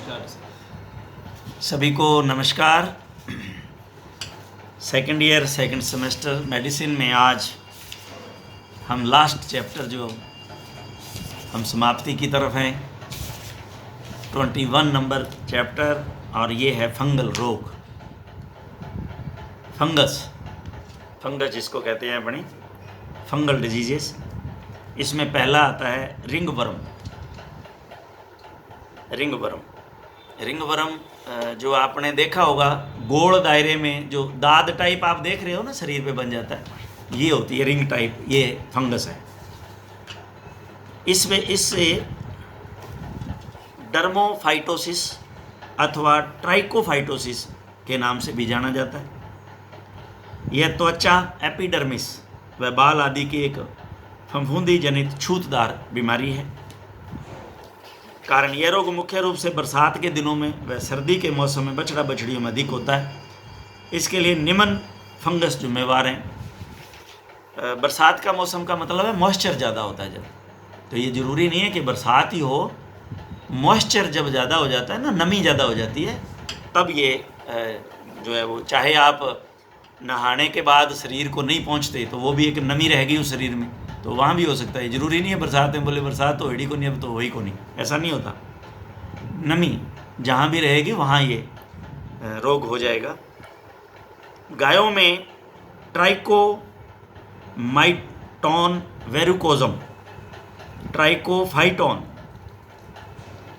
नमस्कार सभी को नमस्कार। Second year second semester medicine में आज हम लास्ट चैप्टर जो हम समाप्ति की तरफ हैं 21 नंबर चैप्टर, और ये है फंगल रोग। फंगस जिसको कहते हैं अपनी फंगल डिजीजेस। इसमें पहला आता है रिंग वर्म। जो आपने देखा होगा गोल दायरे में जो दाद टाइप आप देख रहे हो ना शरीर पे बन जाता है, ये होती है रिंग टाइप, ये फंगस है। इससे डर्मोफाइटोसिस अथवा ट्राइकोफाइटोसिस के नाम से भी जाना जाता है। यह त्वचा, एपिडर्मिस व बाल आदि की एक फफूंदी जनित छूतदार बीमारी है। कारण यह रोग मुख्य रूप से बरसात के दिनों में व सर्दी के मौसम में बछड़ा बछड़ियों में अधिक होता है। इसके लिए निम्न फंगस जिम्मेवार हैं। बरसात का मौसम का मतलब है मॉइस्चर ज़्यादा होता है जब, तो ये ज़रूरी नहीं है कि बरसात ही हो। मॉइस्चर जब ज़्यादा हो जाता है ना, नमी ज़्यादा हो जाती है, तब ये जो है वो, चाहे आप नहाने के बाद शरीर को नहीं पहुँचते तो वो भी एक नमी रहेगी उस शरीर में, तो वहाँ भी हो सकता है। ज़रूरी नहीं है बरसात में बोले बरसात तो हेड़ी को नहीं, अब तो वही को नहीं, ऐसा नहीं होता। नमी जहाँ भी रहेगी वहाँ ये रोग हो जाएगा। गायों में ट्राइकोफाइटोन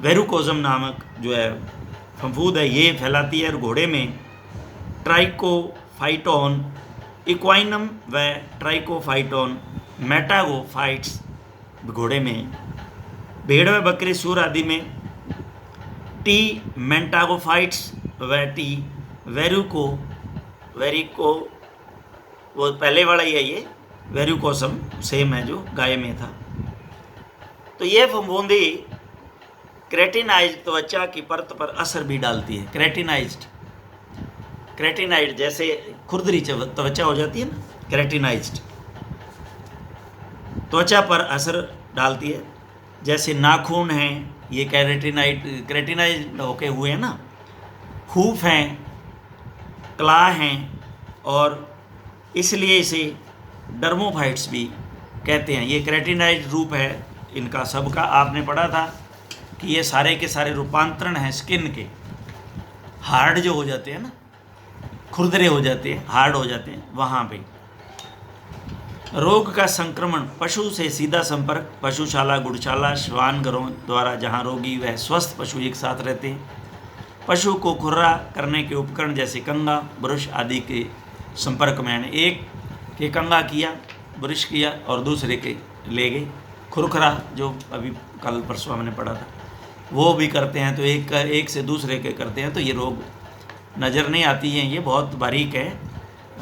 वेरुकोजम नामक जो है फफूंद है, ये फैलाती है। और घोड़े में ट्राइकोफाइटोन इक्वाइनम व ट्राइकोफाइटोन मेटागोफाइट्स घोड़े में। भेड़ व बकरी, सूर आदि में टी मेंटागोफाइट्स व टी वेरिको वो पहले वाला ही है, ये वेरिकोसम सेम है जो गाय में था। तो ये फफूंदी क्रेटिनाइज्ड त्वचा की परत पर असर भी डालती है। क्रेटिनाइड जैसे खुरदरी त्वचा हो जाती है ना, क्रेटिनाइज्ड त्वचा पर असर डालती है। जैसे नाखून हैं, ये क्रेटिनाइज्ड होके हुए हैं ना। हूफ हैं, क्ला हैं, और इसलिए इसे डर्मोफाइट्स भी कहते हैं। ये क्रेटिनाइज्ड रूप है इनका सबका। आपने पढ़ा था कि ये सारे के सारे रूपांतरण हैं स्किन के। हार्ड जो हो जाते हैं ना, खुरदरे हो जाते हैं, हार्ड हो जाते हैं, वहाँ पे। रोग का संक्रमण पशु से सीधा संपर्क, पशुशाला, गुड़शाला, श्वान घरों द्वारा जहाँ रोगी व स्वस्थ पशु एक साथ रहते हैं। पशु को खुर्रा करने के उपकरण जैसे कंगा, ब्रश आदि के संपर्क में आने। एक के कंगा किया, ब्रश किया और दूसरे के ले गए। खुरखरा जो अभी कल परसों हमने पढ़ा था, वो भी करते हैं। तो एक से दूसरे के करते हैं, तो ये रोग नज़र नहीं आती हैं, ये बहुत बारीक है,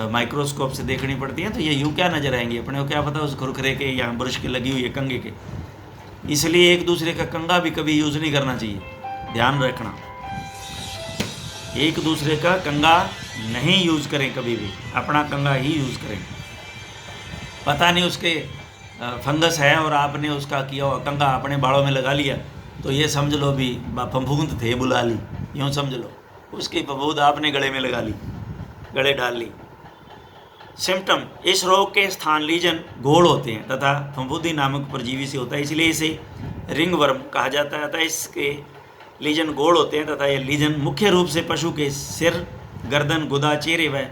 माइक्रोस्कोप से देखनी पड़ती है। तो ये यूँ क्या नज़र आएंगे, अपने को क्या पता उस खुरखरे के या ब्रश के लगी हुई है कंगे के। इसलिए एक दूसरे का कंगा भी कभी यूज़ नहीं करना चाहिए, ध्यान रखना। एक दूसरे का कंगा नहीं यूज़ करें कभी भी, अपना कंगा ही यूज़ करें। पता नहीं उसके फंगस है और आपने उसका किया हुआ कंगा अपने बालों में लगा लिया, तो ये समझ लो भी फफूंद थे बुला ली, यूँ समझ लो। उसकी फफूंद आपने गले में लगा ली, गले डाल ली। सिम्टम, इस रोग के स्थान लीजन घोल होते हैं तथा फफूंदी नामक परजीवी से होता है, इसलिए इसे रिंग वर्म कहा जाता है। अतः इसके लीजन घोल होते हैं तथा ये लीजन मुख्य रूप से पशु के सिर, गर्दन, गुदा, चेहरे व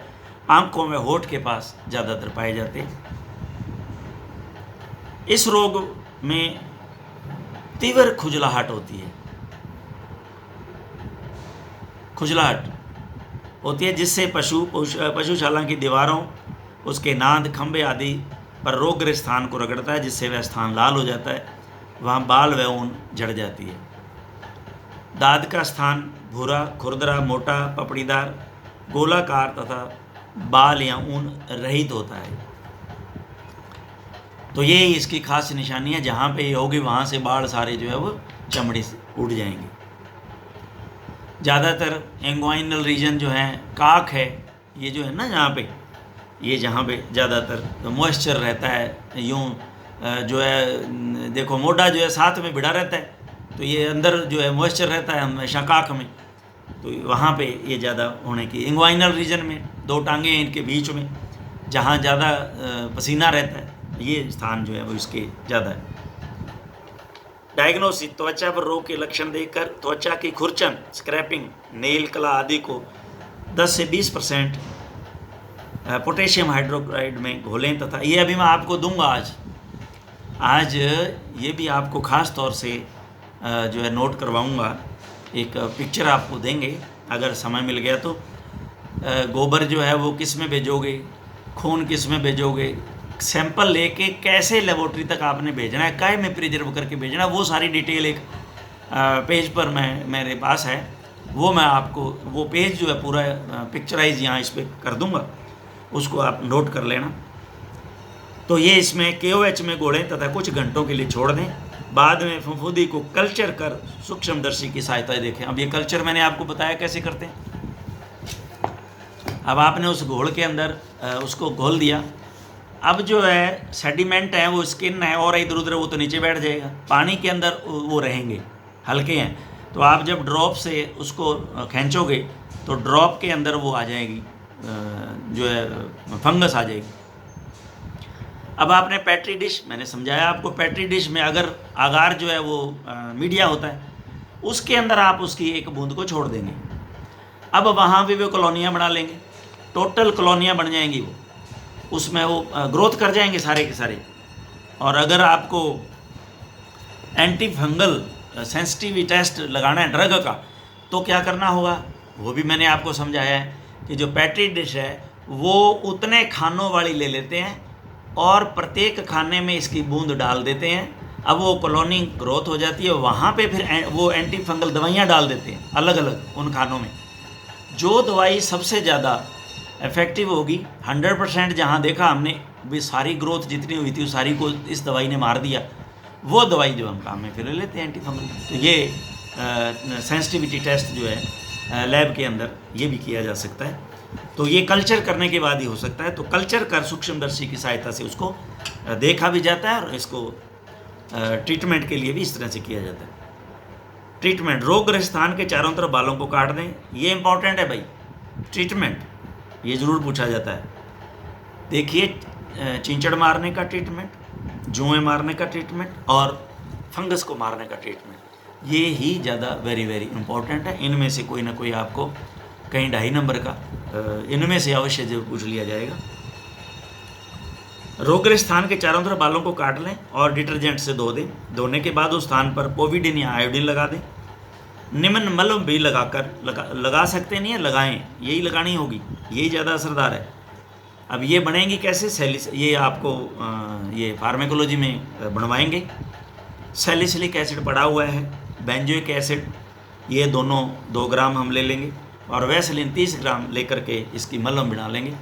आंखों में होठ के पास ज़्यादातर पाए जाते हैं। इस रोग में तीव्र खुजलाहट होती है, जिससे पशुशाला की दीवारों, उसके नाद, खंभे आदि पर रोगग्रस्त स्थान को रगड़ता है, जिससे वह स्थान लाल हो जाता है, वहाँ बाल व ऊन झड़ जाती है। दाद का स्थान भूरा, खुरदरा, मोटा, पपड़ीदार, गोलाकार तथा बाल या ऊन रहित होता है। तो ये इसकी खास निशानी है। जहाँ पे ये होगी वहाँ से बाल सारे जो है वो चमड़ी से उड़ जाएंगे। ज़्यादातर एंग्वाइनल रीजन जो है, काख है, ये जो है ना जहाँ पे, ये जहाँ पे ज़्यादातर मॉइस्चर रहता है, यूँ जो है देखो मोटा जो है साथ में भिड़ा रहता है, तो ये अंदर जो है मॉइस्चर रहता है हमेशा काख में, तो वहाँ पे ये ज़्यादा होने की, इंग्वाइनल रीजन में, दो टांगे हैं इनके बीच में, जहाँ ज़्यादा पसीना रहता है, ये स्थान जो है वो इसके ज़्यादा है। डायग्नोसिस, त्वचा पर रोग के लक्षण देखकर त्वचा की खुरचन, स्क्रैपिंग, नेल कला आदि को 10 से 20% पोटेशियम हाइड्रोक्साइड में घोलें, तथा ये अभी मैं आपको दूंगा आज ये भी आपको ख़ास तौर से जो है नोट करवाऊंगा, एक पिक्चर आपको देंगे अगर समय मिल गया तो। गोबर जो है वो किस में भेजोगे, खून किस में भेजोगे, सैंपल लेके कैसे लेबोरेटरी तक आपने भेजना है, काय में प्रिजर्व करके भेजना है, वो सारी डिटेल एक पेज पर मेरे पास है, वो मैं आपको वो पेज जो है पूरा पिक्चराइज यहाँ इस पर कर दूंगा, उसको आप नोट कर लेना। तो ये इसमें KOH में घोलें तथा कुछ घंटों के लिए छोड़ दें, बाद में फफूंदी को कल्चर कर सूक्ष्मदर्शी की सहायता से देखें। अब ये कल्चर मैंने आपको बताया कैसे करते हैं। अब आपने उस घोल के अंदर उसको घोल दिया, अब जो है सेडिमेंट है वो स्किन है और इधर उधर वो तो नीचे बैठ जाएगा, पानी के अंदर वो रहेंगे, हल्के हैं, तो आप जब ड्रॉप से उसको खींचोगे तो ड्रॉप के अंदर वो आ जाएगी, जो है फंगस आ जाएगी। अब आपने पेट्री डिश, मैंने समझाया आपको, पेट्री डिश में अगर आगार जो है वो मीडिया होता है, उसके अंदर आप उसकी एक बूंद को छोड़ देंगे। अब वहाँ भी वो कॉलोनियाँ बना लेंगे, टोटल कॉलोनियाँ बन जाएंगी, वो उसमें वो ग्रोथ कर जाएंगे सारे के सारे। और अगर आपको एंटी फंगल सेंसिटिविटी टेस्ट लगाना है ड्रग का, तो क्या करना होगा, वो भी मैंने आपको समझाया है कि जो पेट्री डिश है वो उतने खानों वाली ले लेते हैं और प्रत्येक खाने में इसकी बूंद डाल देते हैं। अब वो कॉलोनी ग्रोथ हो जाती है, वहाँ पे फिर वो एंटी फंगल दवाइयाँ डाल देते हैं अलग अलग उन खानों में। जो दवाई सबसे ज़्यादा इफ़ेक्टिव होगी 100%, जहाँ देखा हमने भी सारी ग्रोथ जितनी हुई थी उस सारी को इस दवाई ने मार दिया, वो दवाई जो हम काम में फिर ले लेते हैं एंटी फंगल। तो ये सेंसिटिविटी टेस्ट जो है लैब के अंदर ये भी किया जा सकता है। तो ये कल्चर करने के बाद ही हो सकता है। तो कल्चर कर सूक्ष्मदर्शी की सहायता से उसको देखा भी जाता है और इसको ट्रीटमेंट के लिए भी इस तरह से किया जाता है। ट्रीटमेंट, रोगग्रस्त स्थान के चारों तरफ बालों को काट दें, ये इंपॉर्टेंट है भाई। ट्रीटमेंट ये ज़रूर पूछा जाता है। देखिए, चिंचड़ मारने का ट्रीटमेंट, जुएँ मारने का ट्रीटमेंट और फंगस को मारने का ट्रीटमेंट, ये ही ज़्यादा वेरी वेरी इंपॉर्टेंट है। इनमें से कोई ना कोई आपको कहीं 2.5 नंबर का इनमें से अवश्य जो पूछ लिया जाएगा। रोगग्रस्त स्थान के चारों तरफ बालों को काट लें और डिटर्जेंट से धो दें। धोने के बाद उस स्थान पर पोविडिन या आयोडीन लगा दें। निम्न मलम भी लगा सकते नहीं है, लगाएं, यही लगानी होगी, यही ज़्यादा असरदार है। अब ये बनेंगी कैसे, ये आपको ये फार्मेकोलॉजी में बनवाएंगे। सैलिसिलिक एसिड पड़ा हुआ है, बेंजोइक एसिड, ये दोनों 2 ग्राम हम ले लेंगे और वैसलीन 30 ग्राम लेकर के इसकी मलम बना लेंगे।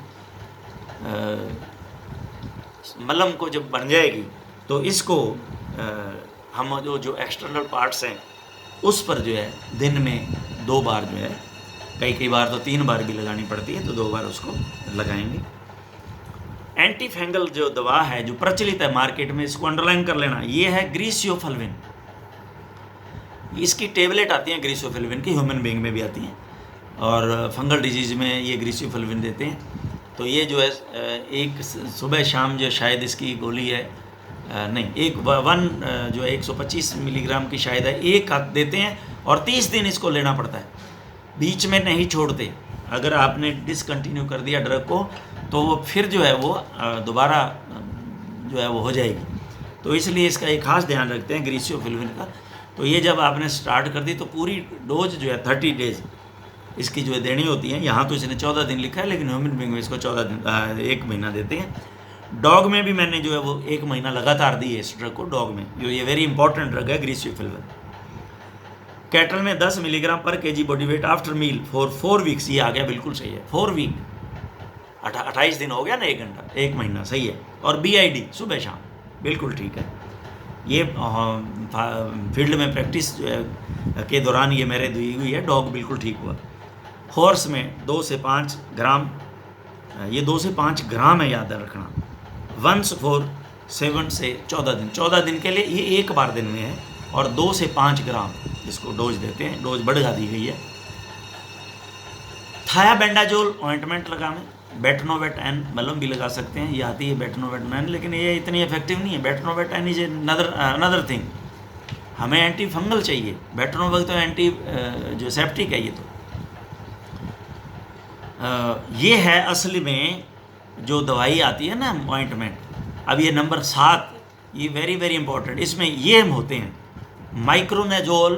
मलम को जब बन जाएगी तो इसको हम जो एक्सटर्नल पार्ट्स हैं उस पर जो है दिन में 2 बार जो है, कई बार तो 3 बार भी लगानी पड़ती है, तो 2 बार उसको लगाएंगे। एंटी फंगल जो दवा है जो प्रचलित है मार्केट में, इसको अंडरलाइन कर लेना, ये है ग्रीसियोफल्विन। इसकी टेबलेट आती हैं ग्रीसियोफल्विन की, ह्यूमन बीइंग में भी आती हैं और फंगल डिजीज़ में ये ग्रीसियोफल्विन देते हैं। तो ये जो है एक सुबह शाम जो शायद इसकी गोली है, नहीं, एक जो है 125 मिलीग्राम की शायद है, एक देते हैं और 30 दिन इसको लेना पड़ता है, बीच में नहीं छोड़ते। अगर आपने डिसकंटिन्यू कर दिया ड्रग को तो वो फिर जो है वो दोबारा जो है वो हो जाएगी। तो इसलिए इसका एक खास ध्यान रखते हैं ग्रीसियोफल्विन का। तो ये जब आपने स्टार्ट कर दी तो पूरी डोज जो है 30 डेज इसकी जो है देनी होती है। यहाँ तो इसने 14 दिन लिखा है, लेकिन ह्यूमन बीइंग में इसको 14 दिन 1 महीना देते हैं। डॉग में भी मैंने जो है वो 1 महीना लगातार दी है इस ड्रग को, डॉग में, जो ये वेरी इंपॉर्टेंट ड्रग है ग्रीसियोफल्विन। कैटल में 10 मिलीग्राम पर KG body weight after meal for 4 weeks, ये आ गया, बिल्कुल सही है, 4 वीक, 28 दिन हो गया ना, 1 घंटा, 1 महीना, सही है। और BID सुबह शाम, बिल्कुल ठीक है। ये फील्ड में प्रैक्टिस के दौरान ये मेरे दी हुई है, डॉग बिल्कुल ठीक हुआ। हॉर्स में 2 से 5 ग्राम, ये 2 से 5 ग्राम है, याद रखना। वंस फॉर 7 से 14 दिन, 14 दिन के लिए, ये 1 बार दिन में है। और 2 से 5 ग्राम इसको डोज देते हैं, डोज बढ़ा दी गई है। थायाबेंडाजोल ऑइंटमेंट लगाना, बेटनोवेट एन मलहम भी लगा सकते हैं, ये आती है बेटनोवेट एन, लेकिन ये इतनी इफेक्टिव नहीं है। Betnovate N is another thing, हमें एंटी फंगल चाहिए, बेटनोवेट तो एंटी जो सेप्टिक है। ये तो ये है असली में जो दवाई आती है ना ऑइंटमेंट। अब ये नंबर 7, ये वेरी वेरी इंपॉर्टेंट, इसमें ये होते हैं माइक्रोनेजोल,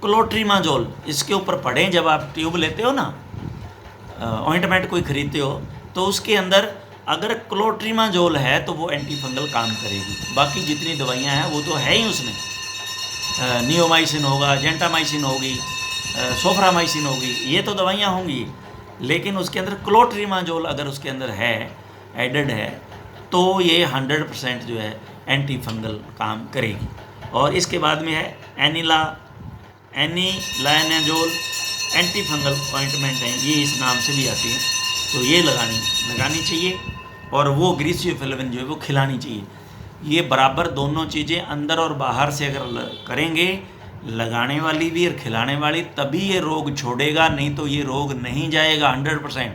क्लोट्रीमाजोल। इसके ऊपर पढ़ें, जब आप ट्यूब लेते हो ना, ऑइंटमेंट कोई खरीदते हो, तो उसके अंदर अगर क्लोट्रीमाजोल है तो वो एंटी फंगल काम करेगी। बाकी जितनी दवाइयाँ हैं वो तो है ही उसमें, नियोमाइसिन होगा, जेंटामाइसिन होगी, सोफ्रामाइसिन होगी, ये तो दवाइयाँ होंगी, लेकिन उसके अंदर क्लोट्रीमाजोल अगर उसके अंदर है, एडेड है, तो ये 100% जो है एंटी फंगल काम करेगी। और इसके बाद में है एनिलायनाजोल, एंटी फंगल ऑइंटमेंट है, ये इस नाम से भी आती है, तो ये लगानी चाहिए। और वो ग्रीसियोफिलाविन जो है वो खिलानी चाहिए। ये बराबर दोनों चीज़ें अंदर और बाहर से अगर करेंगे, लगाने वाली भी और खिलाने वाली, तभी ये रोग छोड़ेगा, नहीं तो ये रोग नहीं जाएगा 100%।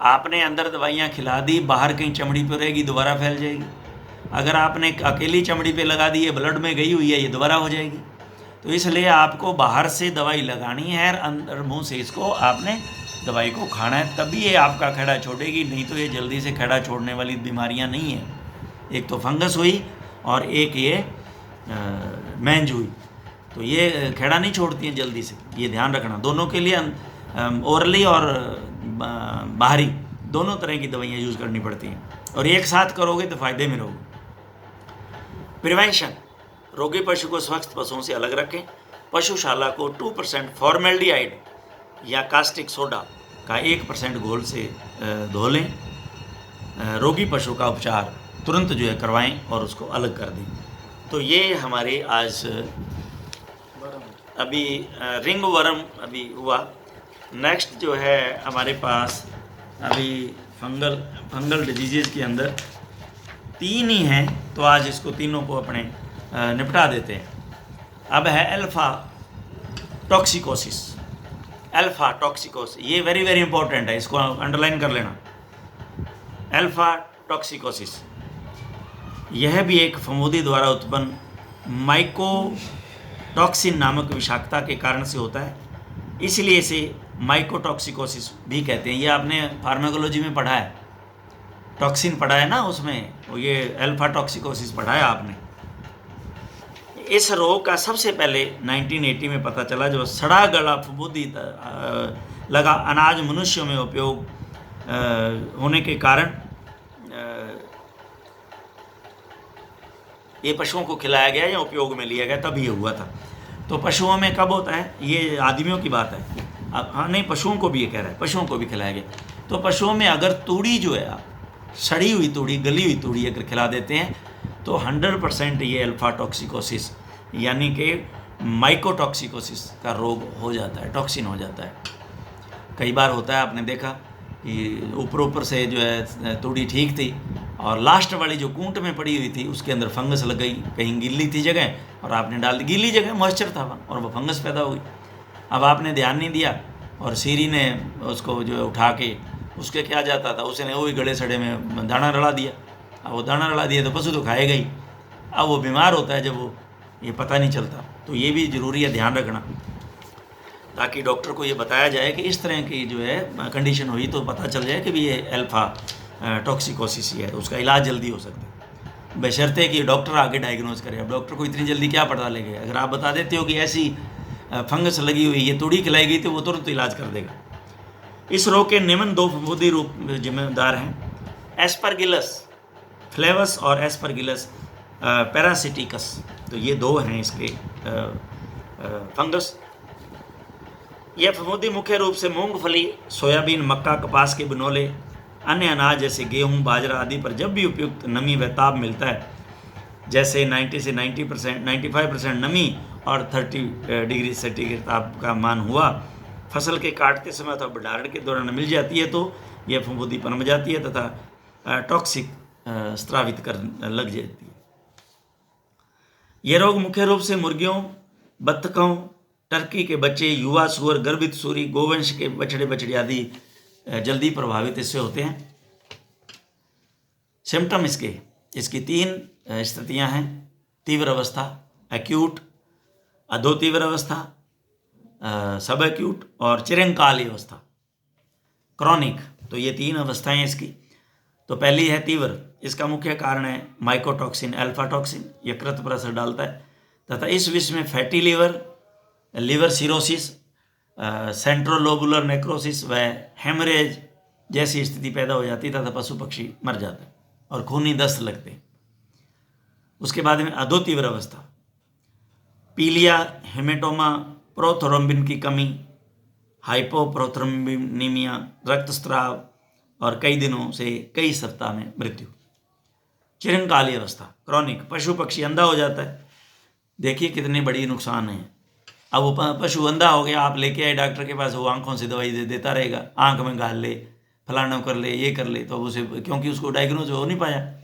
आपने अंदर दवाइयाँ खिला दी, बाहर कहीं चमड़ी पर रहेगी, दोबारा फैल जाएगी। अगर आपने अकेली चमड़ी पे लगा दी है, ब्लड में गई हुई है, ये दोबारा हो जाएगी। तो इसलिए आपको बाहर से दवाई लगानी है और अंदर मुंह से इसको आपने दवाई को खाना है, तभी ये आपका खैड़ा छोड़ेगी, नहीं तो ये जल्दी से खैड़ा छोड़ने वाली बीमारियां नहीं है। एक तो फंगस हुई और एक ये मैंज हुई, तो ये खैड़ा नहीं छोड़ती हैं जल्दी से, ये ध्यान रखना। दोनों के लिए ओरली और बाहरी दोनों तरह की दवाइयाँ यूज़ करनी पड़ती हैं, और एक साथ करोगे तो फ़ायदे में रहोगे। प्रिवेंशन, रोगी पशु को स्वस्थ पशुओं से अलग रखें। पशुशाला को 2% फॉर्मेल्डिहाइड या कास्टिक सोडा का 1% घोल से धो लें। रोगी पशु का उपचार तुरंत जो है करवाएं और उसको अलग कर दें। तो ये हमारे आज अभी रिंग वर्म अभी हुआ। नेक्स्ट जो है हमारे पास अभी फंगल डिजीज़ के अंदर 3 ही हैं, तो आज इसको तीनों को अपने निपटा देते हैं। अब है अल्फा टॉक्सिकोसिस। अल्फा टॉक्सिकोसिस ये वेरी वेरी इंपॉर्टेंट है, इसको अंडरलाइन कर लेना। अल्फा टॉक्सिकोसिस यह भी एक फफूंदी द्वारा उत्पन्न माइकोटॉक्सिन नामक विषाक्तता के कारण से होता है, इसलिए इसे माइकोटॉक्सिकोसिस भी कहते हैं। ये आपने फार्माकोलॉजी में पढ़ा है, टॉक्सिन पढ़ा है ना, उसमें ये अल्फा टॉक्सिकोसिस पढ़ा है आपने। इस रोग का सबसे पहले 1980 में पता चला, जब सड़ा गला फफूंदी लगा अनाज मनुष्यों में उपयोग होने के कारण ये पशुओं को खिलाया गया या उपयोग में लिया गया, तब ये हुआ था। तो पशुओं में कब होता है, ये आदमियों की बात है, हाँ नहीं पशुओं को भी ये कह रहा है, पशुओं को भी खिलाया गया। तो पशुओं में अगर तूड़ी जो है, सड़ी हुई तूड़ी, गली हुई तूड़ी अगर खिला देते हैं, तो 100% ये अल्फा टॉक्सिकोसिस यानी कि माइकोटॉक्सिकोसिस का रोग हो जाता है, टॉक्सिन हो जाता है। कई बार होता है, आपने देखा कि ऊपर से जो है तूड़ी ठीक थी और लास्ट वाली जो कूंट में पड़ी हुई थी उसके अंदर फंगस लग गई, कहीं गीली थी जगह और आपने डाल दी, गीली जगह मॉइस्चर था वहाँ और वो फंगस पैदा हो गई। अब आपने ध्यान नहीं दिया और सीरी ने उसको जो है उठा के, उसके क्या जाता था, उसने वही गड़े सड़े में दाना रला दिया। अब वो दाना रला दिया तो पशु तो खाएगा ही, अब वो बीमार होता है जब वो ये पता नहीं चलता। तो ये भी ज़रूरी है ध्यान रखना, ताकि डॉक्टर को ये बताया जाए कि इस तरह की जो है कंडीशन हुई तो पता चल जाए कि भी ये अल्फा टॉक्सिकोसिस ही है, तो उसका इलाज जल्दी हो सकता है, बशर्ते कि डॉक्टर आगे डायग्नोज करे। अब डॉक्टर को इतनी जल्दी क्या पता लगेगा, अगर आप बता देते हो कि ऐसी फंगस लगी हुई, ये तूड़ी खिलाई गई, तो वो तुरंत इलाज कर देगा। इस रोग के निम्न 2 फफूंदी रूप जिम्मेदार हैं, एस्परगिलस फ्लेवस और एस्परगिलस पैरासिटिकस। तो ये 2 हैं इसके फंगस। यह फफूंदी मुख्य रूप से मूंगफली, सोयाबीन, मक्का, कपास के बिनोले, अन्य अनाज जैसे गेहूं, बाजरा आदि पर जब भी उपयुक्त नमी व ताप मिलता है, जैसे 90 से 90% 95% नमी और 30 डिग्री सेंटीग्रेड ताप का मान हुआ, फसल के काटते समय अथवा भंडारण के दौरान मिल जाती है, तो यह फफूंदी पनप जाती है तथा टॉक्सिक स्रावित कर लग जाती है। ये रोग मुख्य रूप से मुर्गियों, बत्तखों, टर्की के बच्चे, युवा सूअर, गर्भित सूरी, गोवंश के बछड़े बछड़ी आदि जल्दी प्रभावित इससे होते हैं। सिम्टम इसकी 3 स्थितियां हैं। तीव्र अवस्था, एक्यूट, अधो तीव्र अवस्था, सब एक्यूट, और चिरंकालीन अवस्था, क्रॉनिक। तो ये 3 अवस्थाएं इसकी। तो पहली है तीव्र। इसका मुख्य कारण है माइकोटॉक्सिन, अल्फा टॉक्सिन, यकृत पर असर डालता है तथा इस विष में fatty liver, liver cirrhosis, centrilobular necrosis व हेमरेज जैसी स्थिति पैदा हो जाती है तथा पशु पक्षी मर जाते हैं और खूनी दस्त लगते हैं। उसके बाद में अधो तीव्र अवस्था, पीलिया, हेमेटोमा, प्रोथ्रोम्बिन की कमी, हाइपोप्रोथ्रोम्बिनीमिया, रक्तस्राव और कई दिनों से कई सप्ताह में मृत्यु। चिरंकालीन अवस्था, क्रॉनिक, पशु पक्षी अंधा हो जाता है। देखिए कितने बड़ी नुकसान है। अब वो पशु अंधा हो गया, आप लेके आए डॉक्टर के पास, वो आंखों से दवाई देता रहेगा, आंख में गाल ले, फलाना कर ले, ये कर ले, तो उसे, क्योंकि उसको डायग्नोज हो नहीं पाया।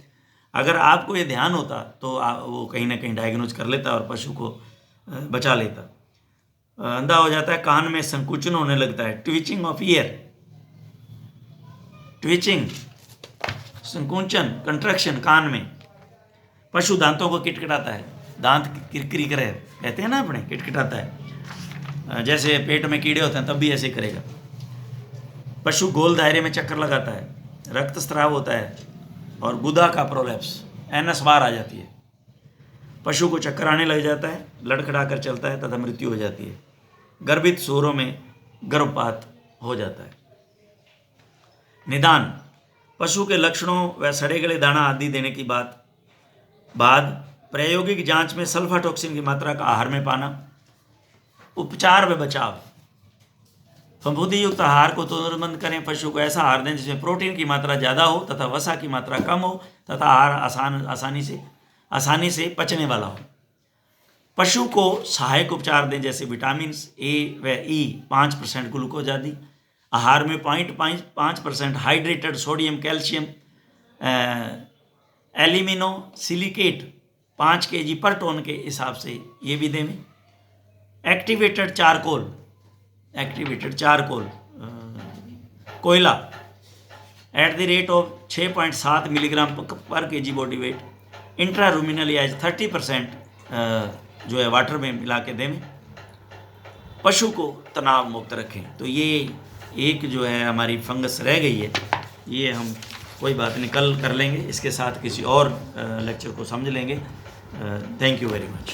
अगर आपको ये ध्यान होता तो वो कहीं ना कहीं डायग्नोज कर लेता और पशु को बचा लेता। अंधा हो जाता है, कान में संकुचन होने लगता है, ट्विचिंग ऑफ ईयर, ट्विचिंग, संकुचन, कंट्रैक्शन कान में। पशु दांतों को किटकिटाता है, दांत किरकिरी करे, कहते हैं ना अपने, किटकिटाता है, जैसे पेट में कीड़े होते हैं तब भी ऐसे करेगा। पशु गोल दायरे में चक्कर लगाता है, रक्तस्राव होता है और गुदा का प्रोलैप्स, एनस बाहर आ जाती है। पशु को चक्कर आने लग जाता है, लड़खड़ा कर चलता है तथा मृत्यु हो जाती है। गर्भित सूअरों में गर्भपात हो जाता है। निदान, पशु के लक्षणों व सड़े गले दाना आदि देने की बाद प्रायोगिक जांच में सल्फा टॉक्सिन की मात्रा का आहार में पाना। उपचार व बचाव, फफूंदी युक्त आहार को तुरंत करें। पशु को ऐसा आहार दें जिसमें प्रोटीन की मात्रा ज़्यादा हो तथा वसा की मात्रा कम हो तथा आहार आसानी से पचने वाला हो। पशु को सहायक उपचार दें जैसे विटामिन ए व ई, 5% ग्लूकोज आदि। आहार में 0.5% hydrated sodium, calcium, alumino silicate 5 kg पर टन के हिसाब से ये भी दें। एक्टिवेटेड चारकोल, कोयला at the rate of 6.7 milligram पर kg बॉडी वेट, इंट्रारूमिनल या 30% जो है वाटर में मिला के दें। पशु को तनाव मुक्त रखें। तो ये एक जो है हमारी फंगस रह गई है, ये हम कोई बात नहीं कल कर लेंगे, इसके साथ किसी और लेक्चर को समझ लेंगे। Thank you very much.